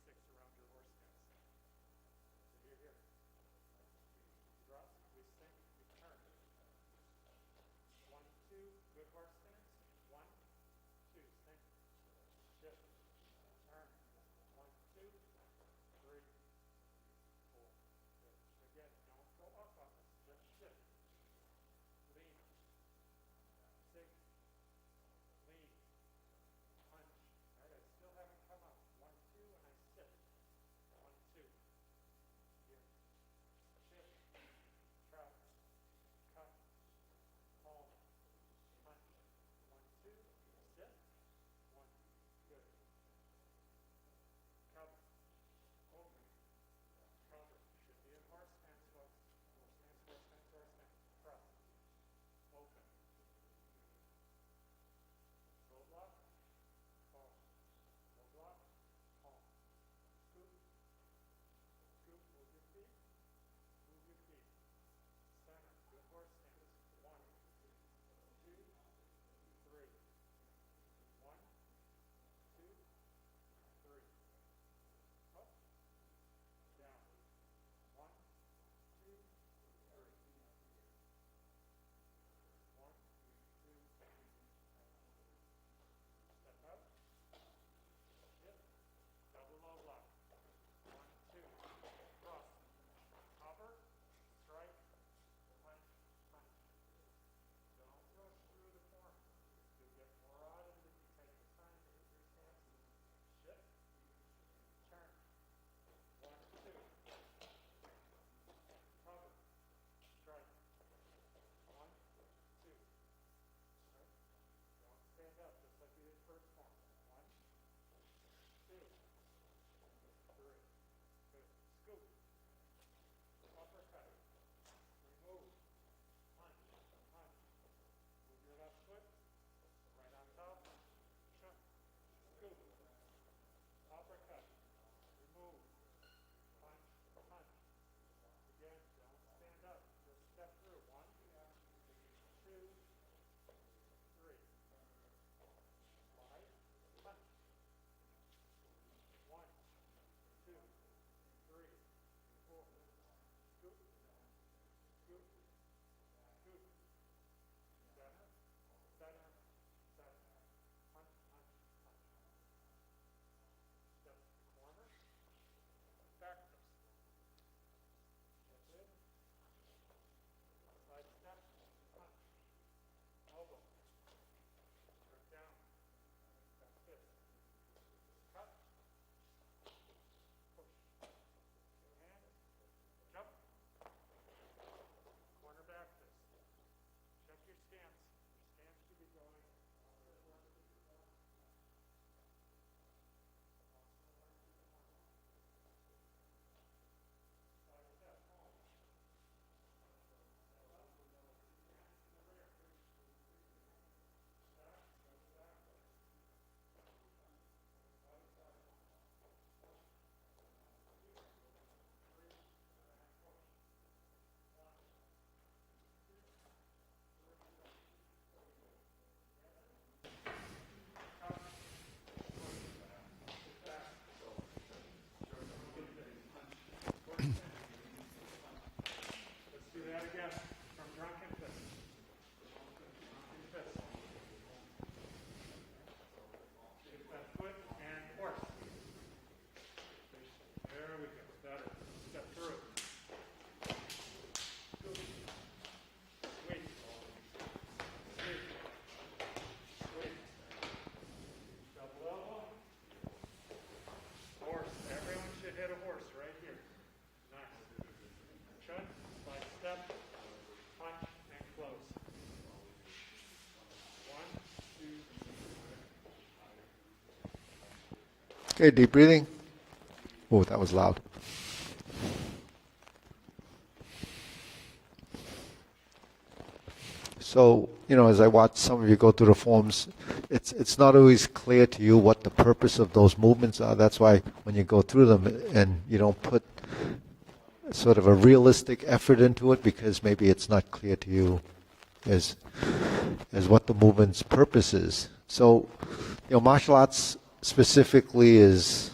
6 around your horse stance. So you're here. Drop, we sink, we turn. 1, 2, good horse stance. 1, 2, sink, shift, turn. 1, 2, 3, 4. Good. Again, don't go up on this. Just shift. Lean. Sink. Lean. Punch. All right, I still haven't come up. 1, 2, and I sit. 1, 2. Here. Shift. Trap. Cut. Palm. Punch. 1, 2. Sit. 1. Good. Cover. Open. Cover. Should be in horse stance, folks. Horse stance, horse stance, horse stance. Press. Open. Low block. Palm. Low block. Palm. Scoop. Scoop. Move your feet. Move your feet. Center. Good horse stance. 1, 2, 3. 1, 2, 3. Up. Down. 1, 2, 3. 1, 2, 3. Step up. Hip. Double low block. 1, 2. Cross. Cover. Strike. Punch. Punch. Don't rush through the form. You'll get more out of it if you take the time to hit your stance. Shift. Turn. 1, 2. Cover. Strike. 1, 2. Right? Don't stand up just like you did first form. 1, 2, 3. Good. Scoop. Uppercut. Remove. Punch. Punch. Move your left foot. Right on top. Jump. Scoop. Uppercut. Remove. Punch. Punch. Again, don't stand up. Just step through. 1, 2, 3. Slide. Punch. 1, 2, 3, 4. Scoop. Scoop. Scoop. Center. Center. Center. Punch. Punch. Punch. Step to the corner. Back twist. That's it. Side step. Punch. Elbow. Turn down. Back fist. Cut. Push. Good hand. Jump. Corner back fist. Check your stance. Your stance should be going. Side step. Palm. Let's do that again from Drunken Fist. Drunken Fist. Shift that foot and horse. There we go. Better. Step through. Scoop. Sweep. Sweep. Sweep. Double elbow. Horse. Everyone should hit a horse right here. Nice. Chun. Slide step. Punch and close. 1, 2. Okay, deep breathing. Oh, that was loud. So, as I watch some of you go through the forms, it's not always clear to you what the purpose of those movements are. That's why when you go through them and you don't put sort of a realistic effort into it, because maybe it's not clear to you as what the movement's purpose is. So, martial arts specifically is,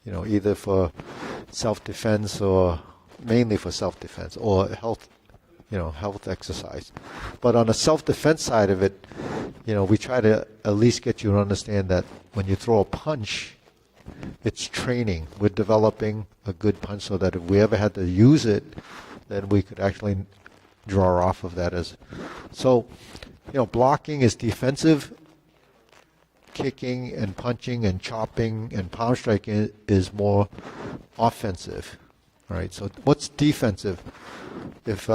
either for self-defense or mainly for self-defense or health, health exercise. But on the self-defense side of it, we try to at least get you to understand that when you throw a punch, it's training. We're developing a good punch so that if we ever had to use it, then we could actually draw off of that. So, blocking is defensive. Kicking and punching and chopping and palm striking is more offensive. All right. So what's defensive? If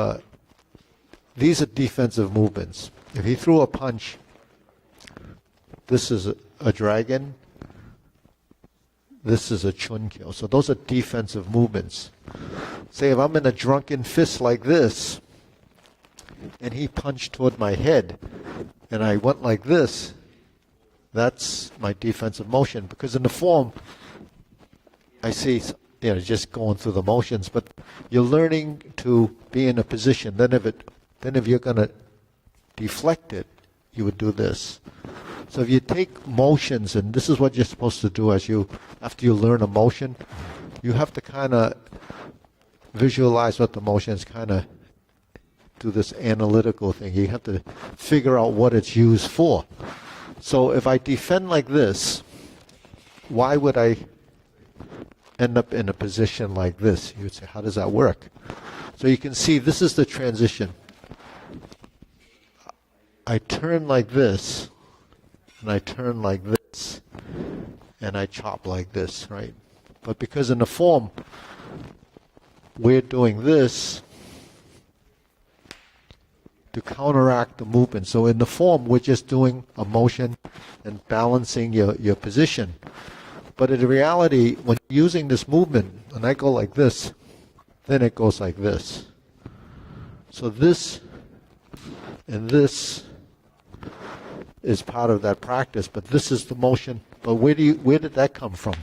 these are defensive movements. If he threw a punch, this is a dragon. This is a chun kill. So those are defensive movements. Say if I'm in a drunken fist like this, and he punched toward my head, and I went like this, that's my defensive motion. Because in the form, I see, just going through the motions, but you're learning to be in a position. Then if you're going to deflect it, you would do this. So if you take motions, and this is what you're supposed to do after you learn a motion, you have to kind of visualize what the motion is, kind of do this analytical thing. You have to figure out what it's used for. So if I defend like this, why would I end up in a position like this? You would say, how does that work? So you can see this is the transition. I turn like this, and I turn like this, and I chop like this, right? But because in the form, we're doing this to counteract the movement. So in the form, we're just doing a motion and balancing your position. But in reality, when you're using this movement, when I go like this, then it goes like this. So this and this is part of that practice, but this is the motion. But where did that come from?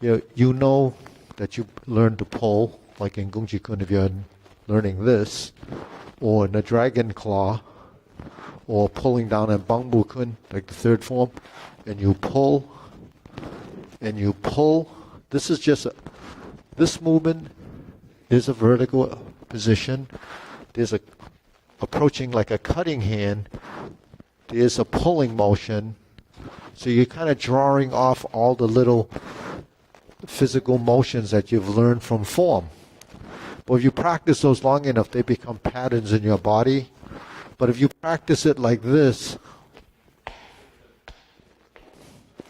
You know that you learn to pull, like in gung if you're learning this, or in a dragon claw, or pulling down in bangbu kun, like the third form, and you pull, and you pull. This movement is a vertical position. There's approaching like a cutting hand. There's a pulling motion. So you're kind of drawing off all the little physical motions that you've learned from form. But if you practice those long enough, they become patterns in your body. But if you practice it like this,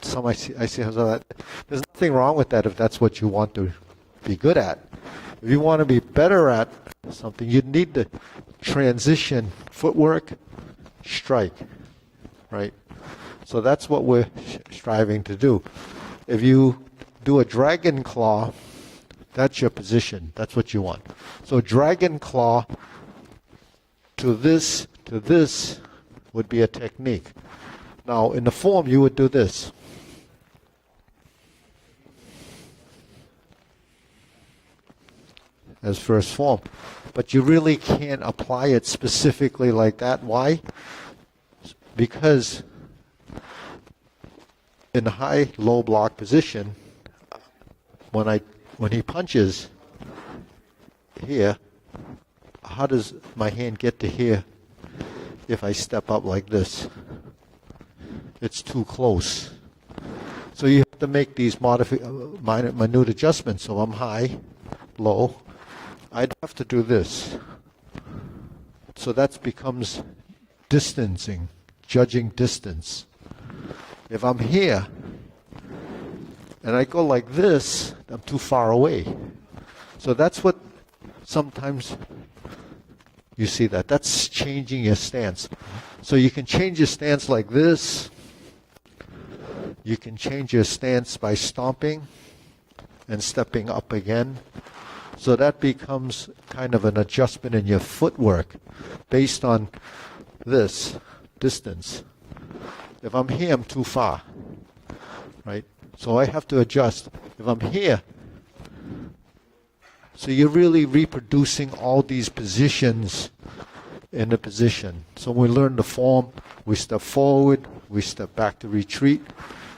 I see how that. There's nothing wrong with that if that's what you want to be good at. If you want to be better at something, you need to transition footwork, strike, right? So that's what we're striving to do. If you do a dragon claw, that's your position. That's what you want. So dragon claw to this would be a technique. Now in the form you would do this. As first form. But you really can't apply it specifically like that. Why? Because in the high-low block position, when he punches here, how does my hand get to here if I step up like this? It's too close. So you have to make these minute adjustments. So I'm high, low. I'd have to do this. So that becomes distancing, judging distance. If I'm here and I go like this, I'm too far away. So that's what sometimes you see that. That's changing your stance. So you can change your stance like this. You can change your stance by stomping and stepping up again. So that becomes kind of an adjustment in your footwork based on this distance. If I'm here, I'm too far, right? So I have to adjust. If I'm here, so you're really reproducing all these positions in the position. So when we learn the form, we step forward, we step back to retreat.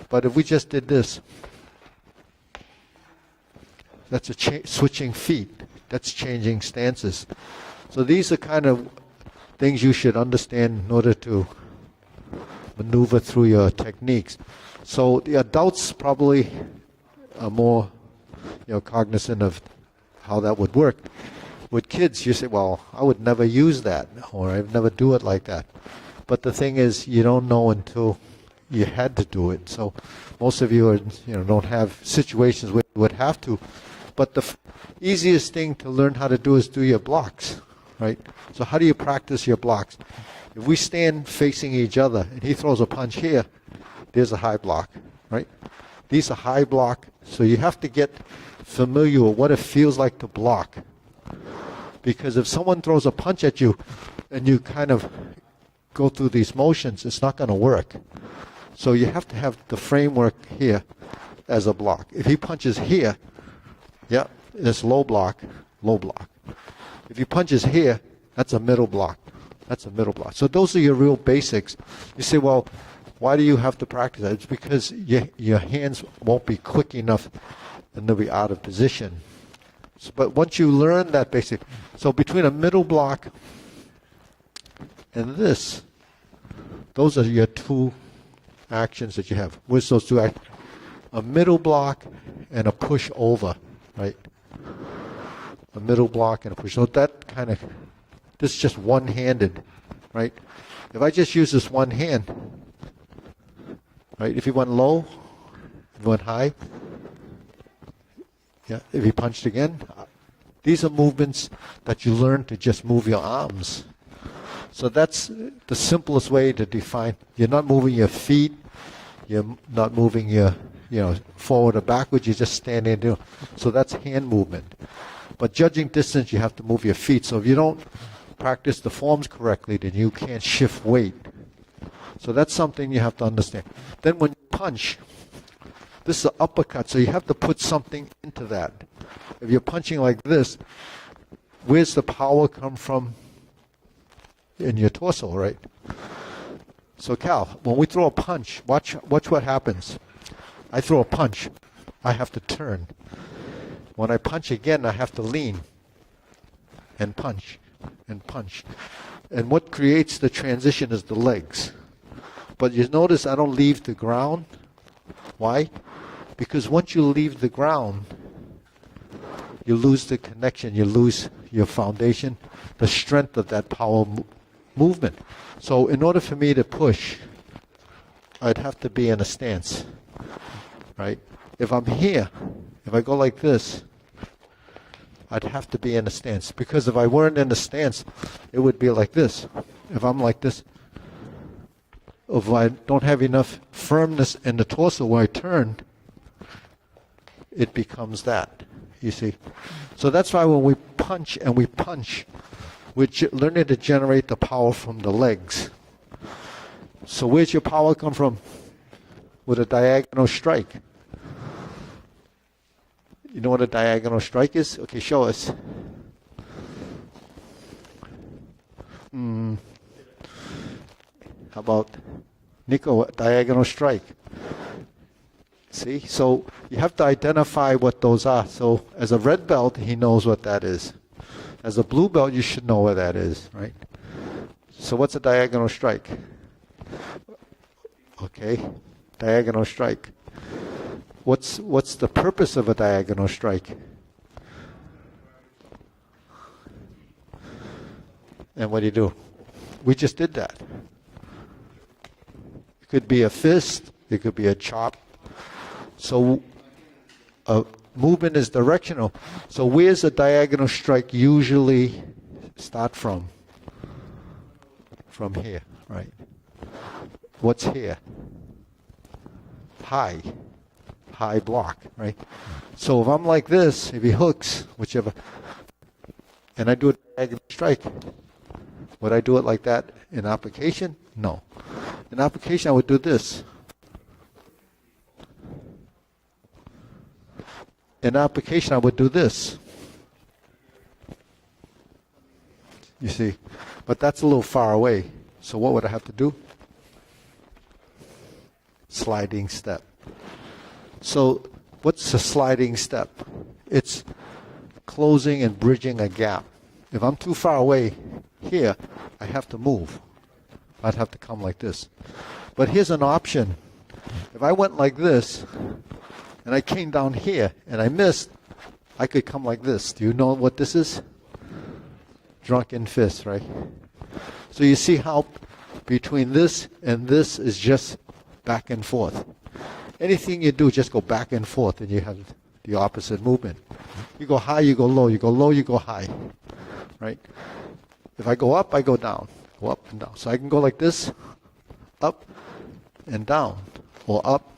But if we just did this, That's switching feet. That's changing stances. So these are kind of things you should understand in order to maneuver through your techniques. So the adults probably are more, cognizant of how that would work. With kids, you say, well, I would never use that, or I'd never do it like that. But the thing is, you don't know until you had to do it. So most of you don't have situations where you would have to. But the easiest thing to learn how to do is do your blocks, right? So how do you practice your blocks? If we stand facing each other and he throws a punch here, there's a high block, right? These are high block, so you have to get familiar with what it feels like to block. Because if someone throws a punch at you and you kind of go through these motions, it's not going to work. So you have to have the framework here as a block. If he punches here, yeah, it's low block, low block. If he punches here, that's a middle block. That's a middle block. So those are your real basics. You say, well, why do you have to practice that? It's because your hands won't be quick enough and they'll be out of position. So, but once you learn that basic, so between a middle block and this, those are your two actions that you have. What's those two actions? A middle block and a push over, right? A middle block and a push. So that kind of, this is just one-handed, right? If I just use this one hand, right? If he went low, if he went high, yeah. If he punched again, these are movements that you learn to just move your arms. So that's the simplest way to define. You're not moving your feet. You're not moving your, forward or backwards. You're just standing there. So that's hand movement. But judging distance, you have to move your feet. So if you don't practice the forms correctly, then you can't shift weight. So that's something you have to understand. Then when you punch, this is an uppercut, so you have to put something into that. If you're punching like this, where's the power come from? In your torso, right? So Cal, when we throw a punch, watch what happens. I throw a punch, I have to turn. When I punch again, I have to lean and punch and punch. And what creates the transition is the legs. But you notice I don't leave the ground. Why? Because once you leave the ground, you lose the connection, you lose your foundation, the strength of that power movement. So in order for me to push, I'd have to be in a stance, right? If I'm here, if I go like this, I'd have to be in a stance. Because if I weren't in a stance, it would be like this. If I'm like this, if I don't have enough firmness in the torso where I turn, it becomes that, you see. So that's why when we punch and we punch, we're learning to generate the power from the legs. So where's your power come from? With a diagonal strike. You know what a diagonal strike is? Okay, show us. How about Nico, diagonal strike? See, so you have to identify what those are. So as a red belt, he knows what that is. As a blue belt, you should know what that is, right? So what's a diagonal strike? Okay, diagonal strike. What's the purpose of a diagonal strike? And what do? We just did that. It could be a fist, it could be a chop. So a movement is directional. So where's a diagonal strike usually start from? From here, right? What's here? High block, right? So if I'm like this, if he hooks, whichever, and I do a diagonal strike, would I do it like that in application? No. In application, I would do this. In application, I would do this. You see, but that's a little far away. So what would I have to do? Sliding step. So what's a sliding step? It's closing and bridging a gap. If I'm too far away here, I have to move. I'd have to come like this. But here's an option. If I went like this, and I came down here, and I missed, I could come like this. Do you know what this is? Drunken Fist, right? So you see how between this and this is just back and forth. Anything you do, just go back and forth, and you have the opposite movement. You go high, you go low. You go low, you go high. Right? If I go up, I go down. Go up and down. So I can go like this, up and down, or up.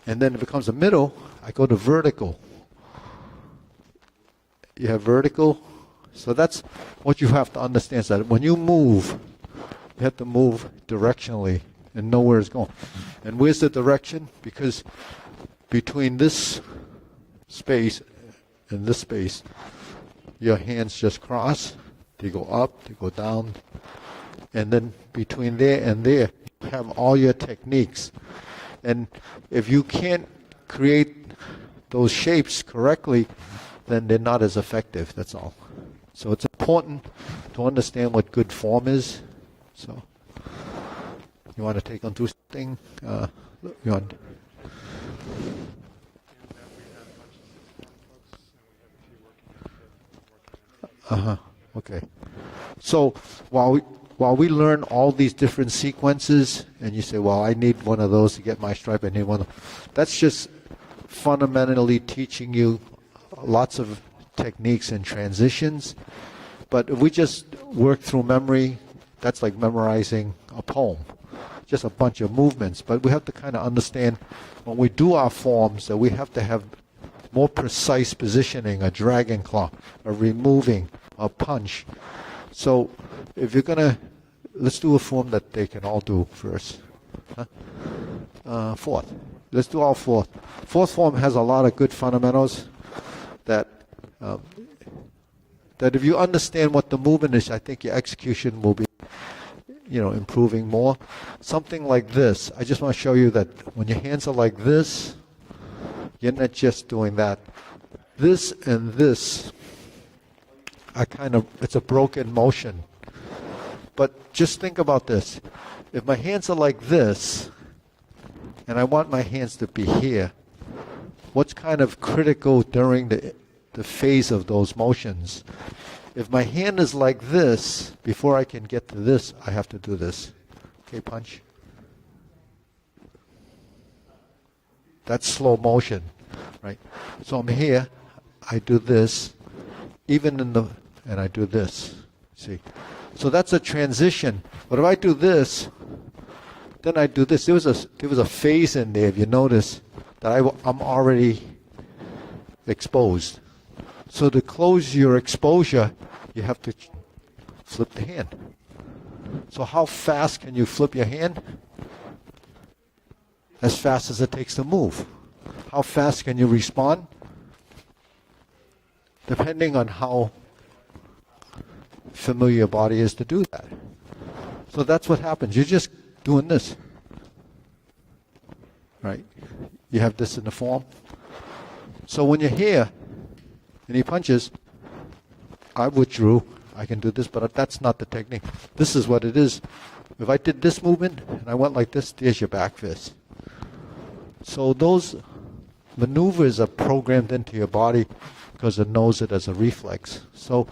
And then it becomes a middle, I go to vertical. You have vertical. So that's what you have to understand. So that when you move, you have to move directionally and know where it's going. And where's the direction? Because between this space and this space, your hands just cross. They go up, they go down. And then between there and there, you have all your techniques. And if you can't create those shapes correctly, then they're not as effective, that's all. So it's important to understand what good form is. So, you want to take on through something? You want? Okay. So while we learn all these different sequences, and you say, well, I need one of those to get my stripe, I need one of those. That's just fundamentally teaching you lots of techniques and transitions. But if we just work through memory, that's like memorizing a poem. Just a bunch of movements. But we have to kind of understand when we do our forms that we have to have more precise positioning, a dragon claw, a removing, a punch. So if you're going to, let's do a form that they can all do first. Fourth. Let's do all fourth. Fourth form has a lot of good fundamentals that if you understand what the movement is, I think your execution will be, improving more. Something like this. I just want to show you that when your hands are like this, you're not just doing that. This and this are it's a broken motion. But just think about this. If my hands are like this, and I want my hands to be here, what's kind of critical during the phase of those motions? If my hand is like this, before I can get to this, I have to do this. Okay, punch. That's slow motion, right? So I'm here, I do this, and I do this. See? So that's a transition. But if I do this, then I do this. There was a phase in there, if you notice, that I'm already exposed. So to close your exposure, you have to flip the hand. So how fast can you flip your hand? As fast as it takes to move. How fast can you respond? Depending on how familiar your body is to do that. So that's what happens. You're just doing this. Right? You have this in the form. So when you're here, and he punches, I withdrew, I can do this, but that's not the technique. This is what it is. If I did this movement, and I went like this, there's your back fist. So those maneuvers are programmed into your body because it knows it as a reflex. So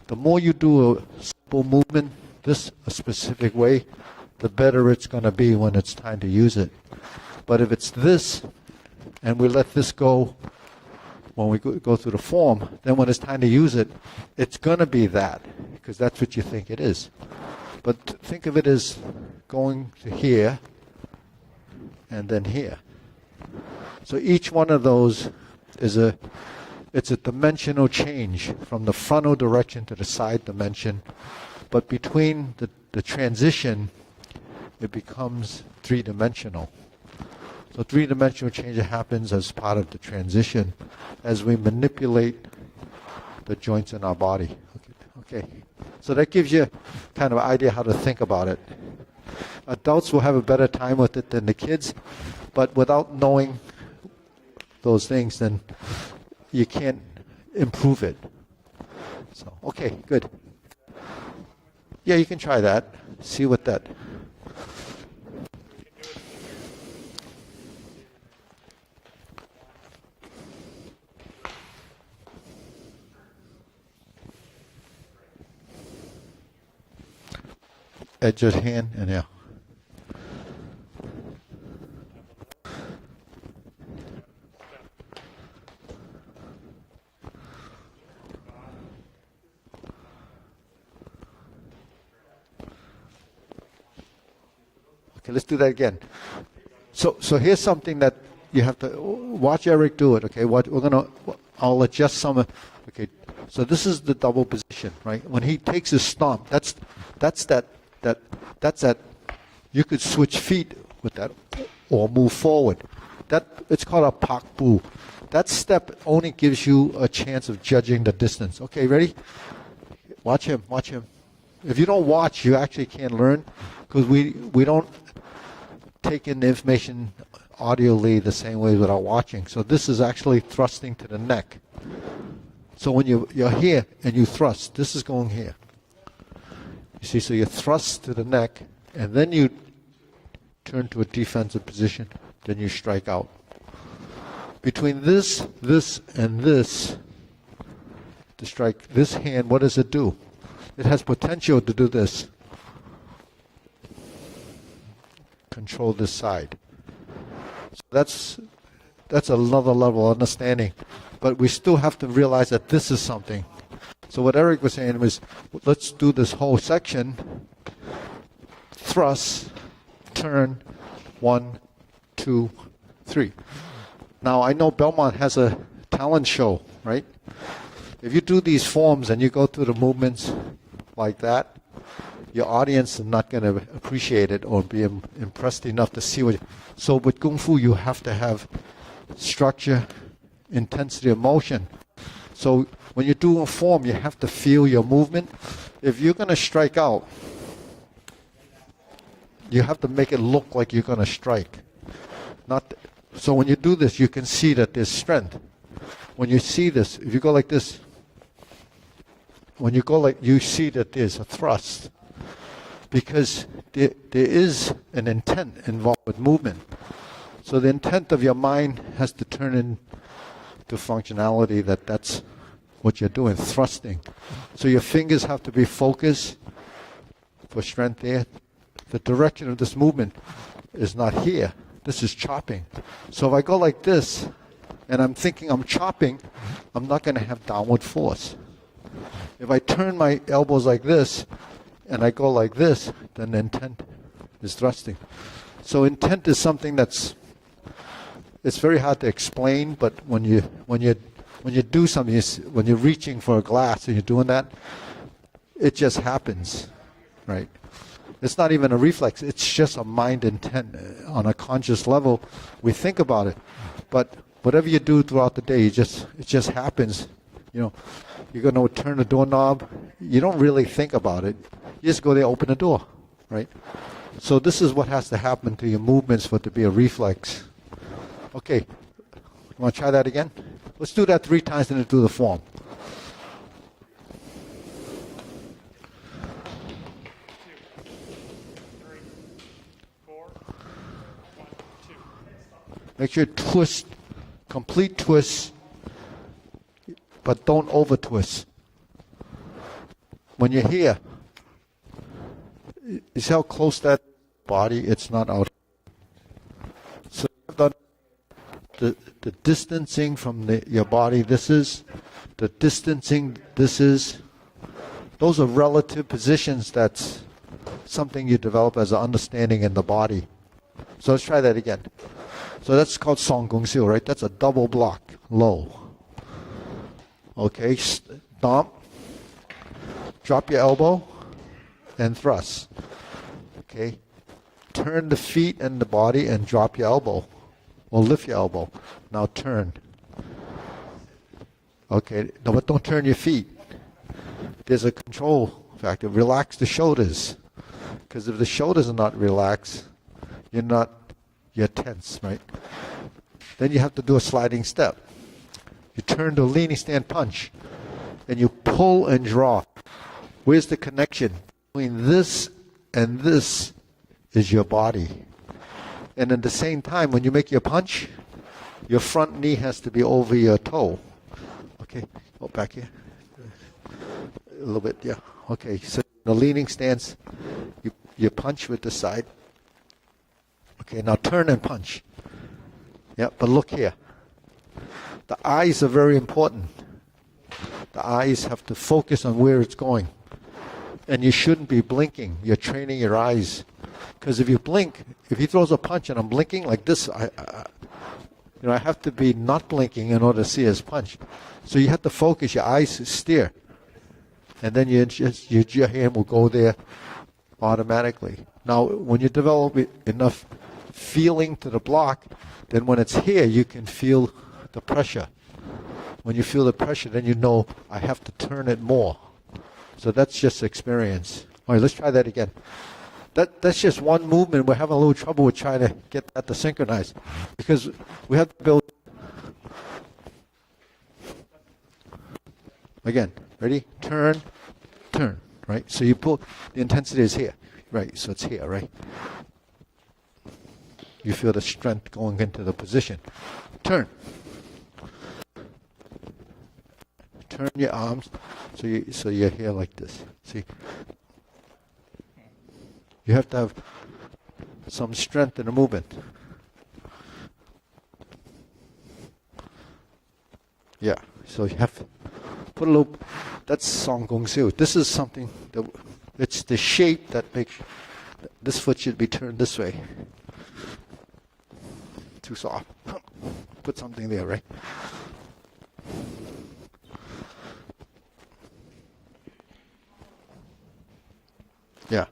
the more you do a simple movement, a specific way, the better it's going to be when it's time to use it. But if it's this, and we let this go, when we go through the form, then when it's time to use it, it's going to be that, because that's what you think it is. But think of it as going to here and then here. So each one of those is it's a dimensional change from the frontal direction to the side dimension. But between the transition, it becomes three-dimensional. So three-dimensional change happens as part of the transition as we manipulate the joints in our body. Okay. So that gives you kind of an idea how to think about it. Adults will have a better time with it than the kids, but without knowing those things, then you can't improve it. So, okay, good. Yeah, you can try that. See what that. Edge of hand, and yeah. Okay, let's do that again. So here's something that you have to watch Eric do it. Okay, I'll adjust some. Okay, so this is the double position, right? When he takes his stomp, that's that. You could switch feet with that, or move forward. It's called a pak bu. That step only gives you a chance of judging the distance. Okay, ready? Watch him. If you don't watch, you actually can't learn, because we don't take in the information audially the same way without watching. So this is actually thrusting to the neck. So when you're here and you thrust, this is going here. You see, so you thrust to the neck, and then you turn to a defensive position, then you strike out. Between this, and this, to strike this hand, what does it do? It has potential to do this. Control this side. So that's another level of understanding. But we still have to realize that this is something. So what Eric was saying was, let's do this whole section. Thrust, turn, 1, 2, 3. Now I know Belmont has a talent show, right? If you do these forms and you go through the movements like that, your audience is not going to appreciate it or be impressed enough to see what. So with Kung Fu, you have to have structure, intensity of motion. So when you do a form, you have to feel your movement. If you're going to strike out, you have to make it look like you're going to strike. So when you do this, you can see that there's strength. When you see this, if you go like this, you see that there's a thrust. Because there is an intent involved with movement. So the intent of your mind has to turn into functionality that's what you're doing, thrusting. So your fingers have to be focused for strength there. The direction of this movement is not here. This is chopping. So if I go like this, and I'm thinking I'm chopping, I'm not going to have downward force. If I turn my elbows like this, and I go like this, then the intent is thrusting. So intent is something it's very hard to explain, but when you do something, when you're reaching for a glass and you're doing that, it just happens, right? It's not even a reflex. It's just a mind intent on a conscious level. We think about it, but whatever you do throughout the day, it just happens. You know, you're going to turn the doorknob. You don't really think about it. You just go there, open the door, right? So this is what has to happen to your movements for it to be a reflex. Okay, you want to try that again? Let's do that 3 times and then do the form. 2, 3, 4, 1, 2. Make sure twist, complete twist, but don't over twist. When you're here, you see how close that body, it's not out. So you've done the distancing from your body, this is, the distancing, this is. Those are relative positions. That's something you develop as an understanding in the body. So let's try that again. So that's called Song Gong Xiu, right? That's a double block, low. Okay, stomp, drop your elbow, and thrust. Okay, turn the feet and the body and drop your elbow, or lift your elbow. Now turn. Okay, no, but don't turn your feet. There's a control factor. Relax the shoulders, because if the shoulders are not relaxed, you're tense, right? Then you have to do a sliding step. You turn to a leaning stand punch, and you pull and draw. Where's the connection between this and this is your body. And at the same time, when you make your punch, your front knee has to be over your toe. Okay, go back here. A little bit, yeah. Okay, so the leaning stance, you punch with the side. Okay, now turn and punch. Yeah, but look here. The eyes are very important. The eyes have to focus on where it's going. And you shouldn't be blinking. You're training your eyes. Because if you blink, if he throws a punch and I'm blinking like this, I have to be not blinking in order to see his punch. So you have to focus, your eyes steer. And then your hand will go there automatically. Now, when you develop enough feeling to the block, then when it's here, you can feel the pressure. When you feel the pressure, then you know I have to turn it more. So that's just experience. All right, let's try that again. That's just one movement. We're having a little trouble with trying to get that to synchronize. Because we have to build. Again, ready? Turn, turn, right? So you pull, the intensity is here, right? So it's here, right? You feel the strength going into the position. Turn. Turn your arms so you're here like this. See? You have to have some strength in the movement. Yeah, so you have to put a little, that's Song Gong Siu. This is something, it's the shape that makes, this foot should be turned this way. Too soft. Put something there, right? Yeah.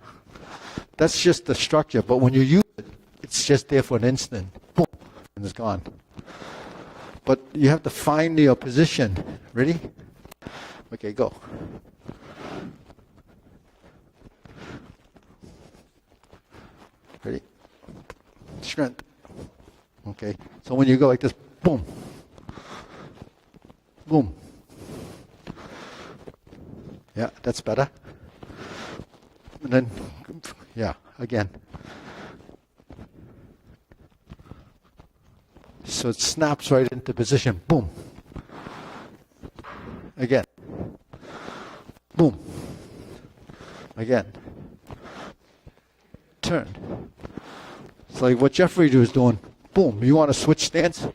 That's just the structure, but when you use it, it's just there for an instant. Boom, and it's gone. But you have to find your position. Ready? Okay, go. Ready? Strength. Okay, so when you go like this, boom. Boom. Yeah, that's better. And then, yeah, again. So it snaps right into position. Boom. Again. Boom. Again. Turn. It's like what Jeffrey was doing. Boom. You want to switch stance?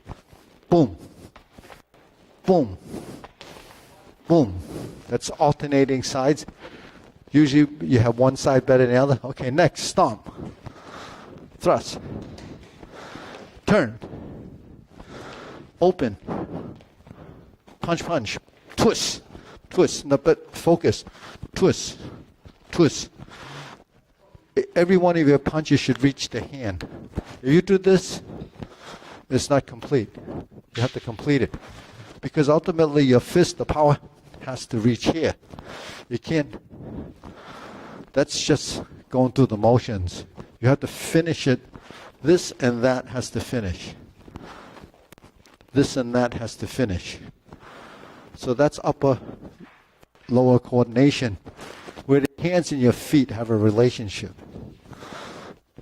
Boom. Boom. Boom. That's alternating sides. Usually you have one side better than the other. Okay, next, stomp. Thrust. Turn. Open. Punch, punch. Twist. Twist. No, but focus. Twist. Twist. Every one of your punches should reach the hand. If you do this, it's not complete. You have to complete it. Because ultimately your fist, the power, has to reach here. You can't. That's just going through the motions. You have to finish it. This and that has to finish. This and that has to finish. So that's upper, lower coordination, where the hands and your feet have a relationship.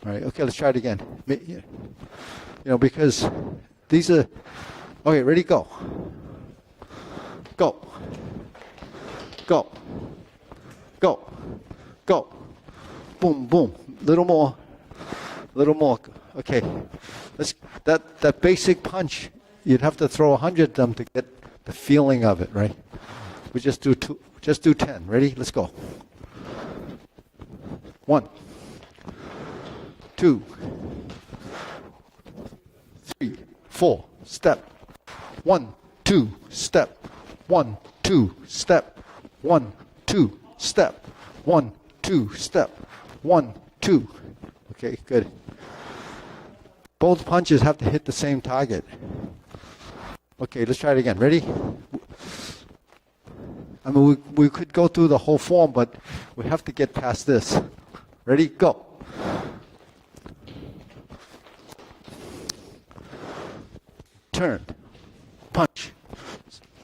All right, okay, let's try it again. You know, because these are, okay, ready, go. Go. Go. Go. Go. Boom, boom. Little more. Little more. Okay. That basic punch, you'd have to throw 100 of them to get the feeling of it, right? We just do 10. Ready? Let's go. 1, 2, 3, 4. Step. 1, 2. Step. 1, 2. Step. 1, 2. Step. 1, 2. Step. 1, 2. Okay, good. Both punches have to hit the same target. Okay, let's try it again. Ready? I mean, we could go through the whole form, but we have to get past this. Ready? Go. turn, punch,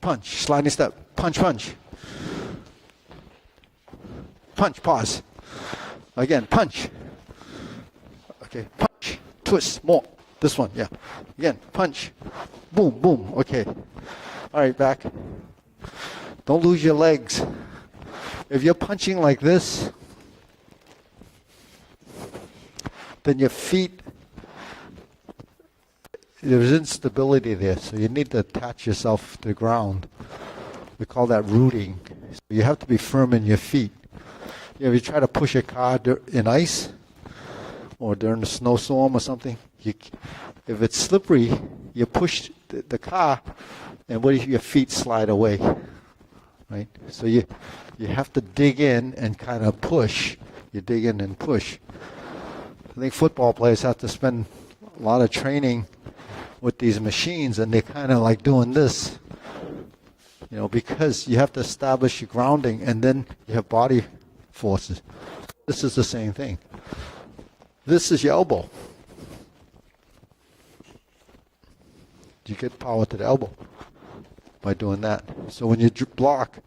punch, sliding step, punch, punch, punch, pause. Again, punch. Okay, punch, twist, more. This one, yeah. Again, punch, boom, boom. Okay. All right, back. Don't lose your legs. If you're punching like this, then your feet, there's instability there, so you need to attach yourself to the ground. We call that rooting. So you have to be firm in your feet. If you try to push a car in ice or during a snowstorm or something, if it's slippery, you push the car, and what if your feet slide away, right? So you have to dig in and kind of push. You dig in and push. I think football players have to spend a lot of training with these machines, and they're kind of like doing this, because you have to establish your grounding, and then you have body forces. This is the same thing. This is your elbow. You get power to the elbow by doing that. So when you block,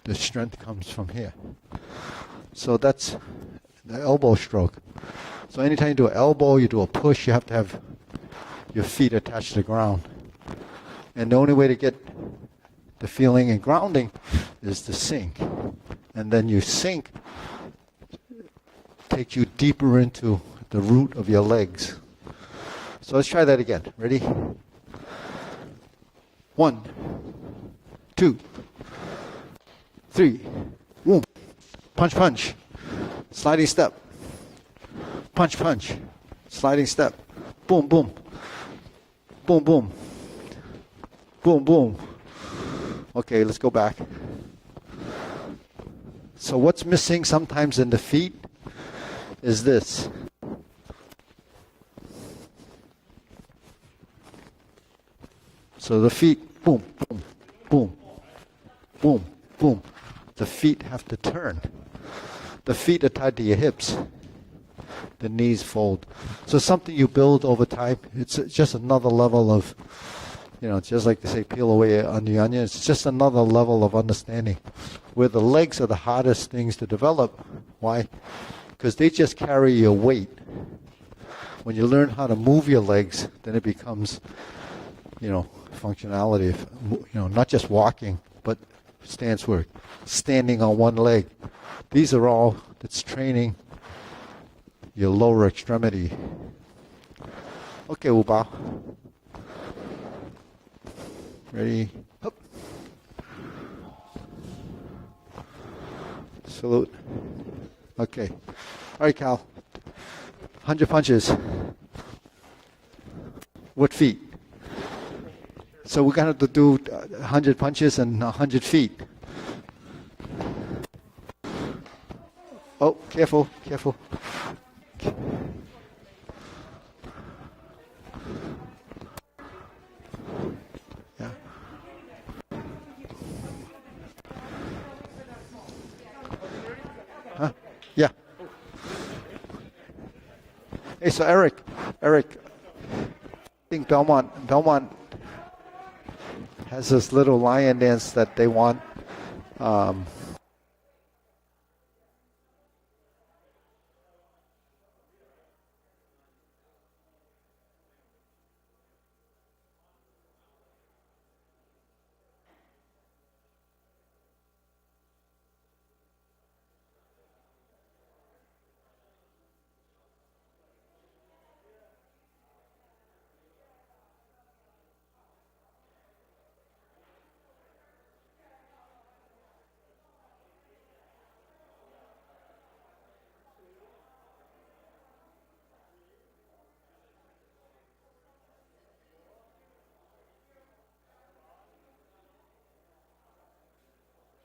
the strength comes from here. So that's the elbow stroke. So anytime you do an elbow, you do a push, you have to have your feet attached to the ground. And the only way to get the feeling and grounding is to sink. And then you sink, takes you deeper into the root of your legs. So let's try that again. Ready? 1, 2, 3. Boom. Punch, punch. Sliding step. Punch, punch. Sliding step. Boom, boom. Boom, boom. Boom, boom. Okay, let's go back. So what's missing sometimes in the feet is this. So the feet, boom, boom, boom, boom, boom. The feet have to turn. The feet are tied to your hips. The knees fold. So something you build over time. It's just another level of, just like they say, peel away on the onion. It's just another level of understanding. Where the legs are the hardest things to develop. Why? Because they just carry your weight. When you learn how to move your legs, then it becomes, functionality. Not just walking, but stance work. Standing on one leg. These are all, it's training your lower extremity. Okay, we'll bow. Ready? Up. Salute. Okay. All right, Cal. 100 punches. What feet? So we're going to do 100 punches and 100 feet. Oh, careful, careful. Yeah. Huh? Yeah. Hey, so Eric, I think Belmont has this little lion dance that they want.